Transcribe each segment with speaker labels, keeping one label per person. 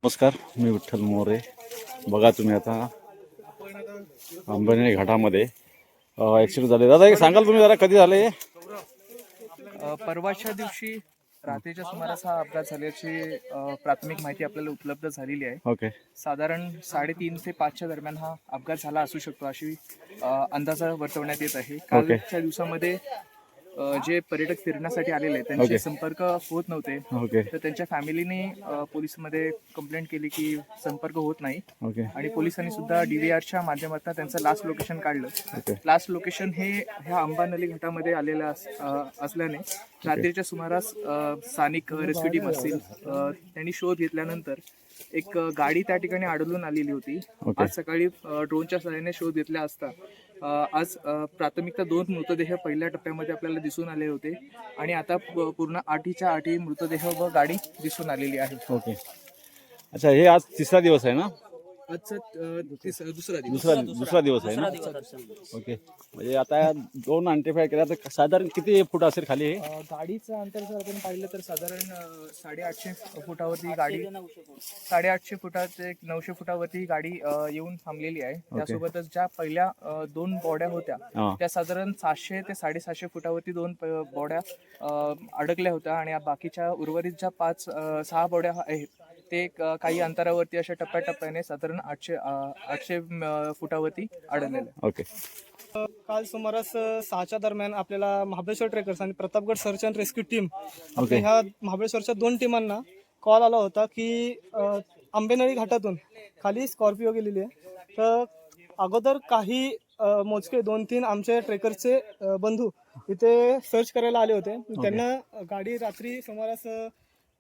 Speaker 1: नमस्कार, मी विठ्ठल मोरे. बघा तुम्ही आता अंबरनाथ घाटामध्ये ॲक्सिडेंट झाले. दादा एक सांगाल तुम्ही जरा कधी झाले?
Speaker 2: परवाच्या दिवशी रात्रीच्या सुमारास हा अपघात झाल्याची प्राथमिक माहिती आपल्याला उपलब्ध झालेली आहे.
Speaker 1: ओके.
Speaker 2: साधारण 3:30 ते 5च्या दरम्यान हा अपघात झाला असू शकतो अशी अंदाजा वर्तवण्यात येत आहे. कालच्या दिवसामध्ये जे पर्यटक फिरण्यासाठी आलेले आहेत त्यांचे संपर्क होत नव्हते. तर त्यांच्या फॅमिलीने पोलिसमध्ये कंप्लेंट केली की संपर्क होत नाही. आणि पोलिसांनी सुद्धा DVRच्या माध्यमातून त्यांचं लास्ट लोकेशन काढलं. लास्ट लोकेशन हे ह्या अंबानली घाटामध्ये आलेलं असल्याने रात्रीच्या सुमारास स्थानिक रेस्क्यू टीम असतील त्यांनी शोध घेतल्यानंतर एक गाडी त्या ठिकाणी आढळून आलेली होती. आज सकाळी ड्रोनच्या सहाय्याने शोध घेतला असता आज प्राथमिकता 2 मृतदेह पहिल्या टप्प्यामध्ये आपल्याला दिसून आले होते आणि आता पूर्ण 8च्या 8 मृतदेह व गाडी दिसून आलेली आहे.
Speaker 1: ओके. अच्छा, हे आज तिसरा दिवस आहे ना?
Speaker 2: आजचा
Speaker 1: दुसरा दिवस आहे ना? ओके. म्हणजे आता 2 आयडेंटिफाय केल्या तर साधारण किती फूट असेल खाली हे?
Speaker 2: गाडीचं अंतर जर आपण पाहिलं तर साधारण 850 फुटावरती गाडी 850 फुटात 900 फुटावरती गाडी येऊन थांबलेली आहे. त्यासोबतच ज्या पहिल्या 2 बॉड्या होत्या त्या साधारण 700 ते 750 फुटावरती 2 बॉड्या अडकल्या होत्या आणि बाकीच्या उर्वरित ज्या 5-6 बॉड्या आहेत ते काही अंतरावरती अशा टप्प्याटप्प्याने साधारण 800 फुटावरती आढळलेले.
Speaker 1: ओके.
Speaker 3: काल सुमारास 6च्या दरम्यान आपल्याला महाबळेश्वर ट्रेकर्स आणि Pratapgad search and rescue team ह्या महाबळेश्वरच्या 2 टीमांना कॉल आला होता की आंबेनळी घाटातून खाली स्कॉर्पिओ गेलेली आहे. तर अगोदर काही मोजके 2-3 आमचे ट्रेकरचे बंधू इथे सर्च करायला आले होते. त्यांना गाडी रात्री सुमारास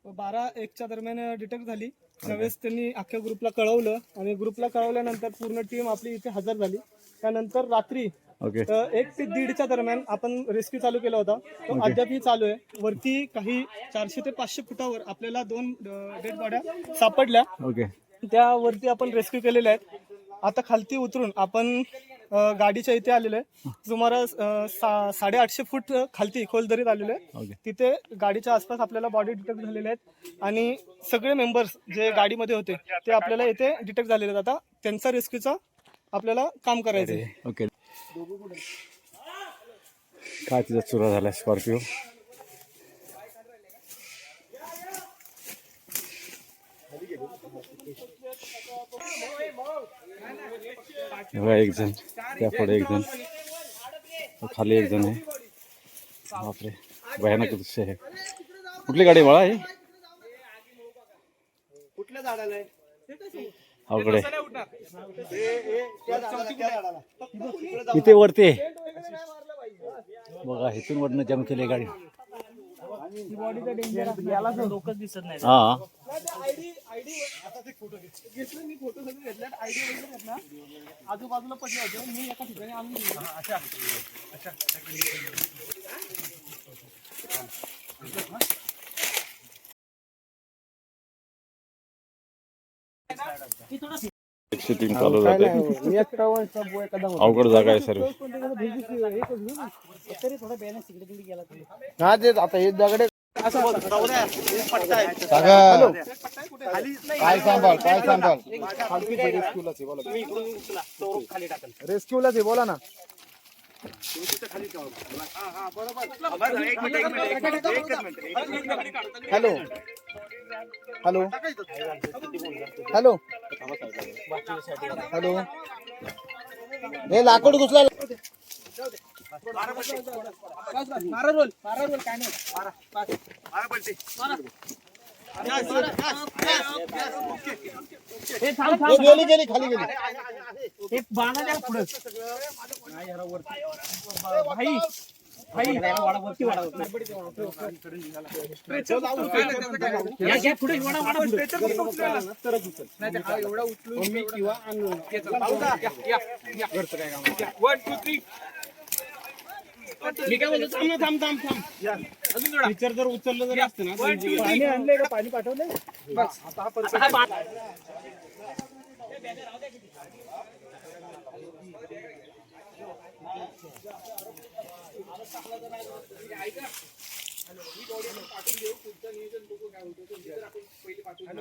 Speaker 3: 12-1च्या दरम्यान डिटेक्ट झाली. त्यावेळेस त्यांनी अख्ख्या ग्रुपला कळवलं आणि ग्रुपला कळवल्यानंतर पूर्ण टीम आपली इथे हजर झाली. त्यानंतर रात्री 1 ते 1:30च्या दरम्यान आपण रेस्क्यू चालू केला होता. तो अद्यापही चालू आहे. वरती काही 400 ते 500 फुटावर आपल्याला 2 डेड बॉड्या सापडल्या. त्यावरती आपण रेस्क्यू केलेल्या आहेत. आता खालती उतरून आपण गाडीच्या इथे आलेलो आहे. सुमारास 850 फूट खालती खोल दरीत आलेलो आहे. तिथे गाडीच्या आसपास आपल्याला बॉडी डिटेक्ट झालेले आहेत आणि सगळे मेंबर्स जे गाडीमध्ये होते ते आपल्याला इथे डिटेक्ट झालेले आहेत. आता त्यांचा रेस्क्यूचा आपल्याला काम करायचं आहे.
Speaker 1: ओके. काय तिचा चुरा झाला स्कॉर्पिओ? एक जण त्या पुढे, एक जण खाली, एक जण आहे. बापरे, भयानक दृश्य आहे. कुठली गाडी बाळा आहे? कुठल्या झाडाला आहे? अवघड आहे. इथे वरती बघा, इथून वरनं जम केली गाडी. हा,
Speaker 3: आजूबाजूला पडले होते. मी एका ठिकाणी आणून
Speaker 1: टीम चालू झाले. अवघड जागा आहे सर्व.
Speaker 4: आता हे दगडे काय सांभाळ रेस्क्यूला बोला ना. Hello hello hello hello. हे लाकूड घुसला. गेली खाली गेली.
Speaker 3: एक बाणा द्या पुढे. मी काय बोलतो, थांब टीचर जर उचललं जरी असतं ना. पाणी आणलंय का? पाणी पाठवलंय बस. आता पाठवून देऊ. पुढचं नियोजन बघू काय होतं. आपण पहिले पाठवून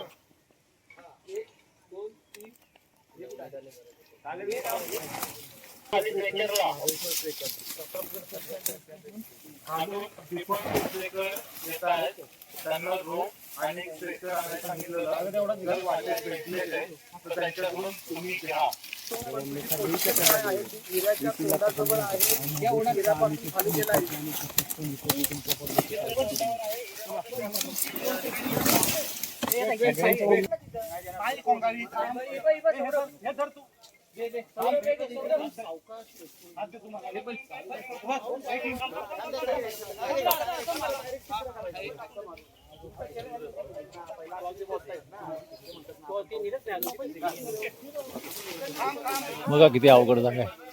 Speaker 1: बघा किती अवघड जागा आहे.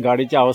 Speaker 1: गाडीची अवस्था